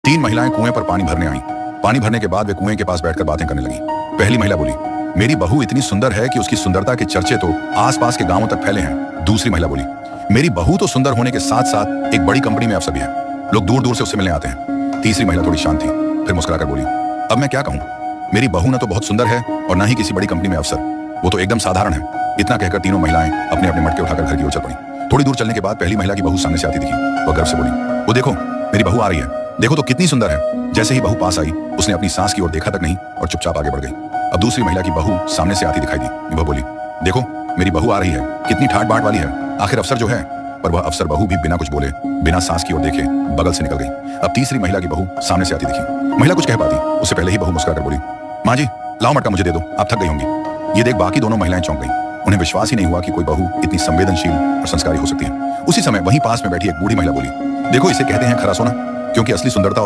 तीन महिलाएं कुएं पर पानी भरने आईं। पानी भरने के बाद वे कुएं के पास बैठकर बातें करने लगीं। पहली महिला बोली, मेरी बहू इतनी सुंदर है कि उसकी सुंदरता के चर्चे तो आसपास के गांवों तक फैले हैं। दूसरी महिला बोली, मेरी बहू तो सुंदर होने के साथ साथ एक बड़ी कंपनी में अफसर भी है, लोग दूर दूर से उससे मिलने आते हैं। तीसरी महिला थोड़ी शांत थी, फिर मुस्कुराकर बोली, अब मैं क्या कहूँ, मेरी बहू न तो बहुत सुंदर है और न ही किसी बड़ी कंपनी में अफसर, वो तो एकदम साधारण है। इतना कहकर तीनों महिलाएं अपने अपने मटके उठाकर घर की ओर चल पड़ी। थोड़ी दूर चलने के बाद पहली महिला की बहू सामने से आती दिखी। वह गर्व से बोली, वो देखो मेरी बहू आ रही है, देखो तो कितनी सुंदर है। जैसे ही बहू पास आई, उसने अपनी सांस की ओर देखा तक नहीं और चुपचाप आगे बढ़ गई। अब दूसरी महिला की बहू सामने से आती दिखाई दी। वह बोली, देखो मेरी बहू आ रही है, कितनी ठाट बाट वाली है, आखिर अफसर जो है। पर वह अफसर बहू भी बिना कुछ बोले, बिना सांस की ओर देखे बगल से निकल गई। अब तीसरी महिला की बहू सामने से आती दिखी। महिला कुछ कह पाती उससे पहले ही बहू मुस्कुराकर बोली, माँ जी लाओ मटका मुझे दे दो, आप थक गई होंगी। ये देख बाकी दोनों महिलाएं चौंक गईं। उन्हें विश्वास ही नहीं हुआ कि कोई बहू इतनी संवेदनशील और संस्कारी हो सकती है। उसी समय वहीं पास में बैठी एक बूढ़ी महिला बोली, देखो इसे कहते हैं खरा सोना, क्योंकि असली सुंदरता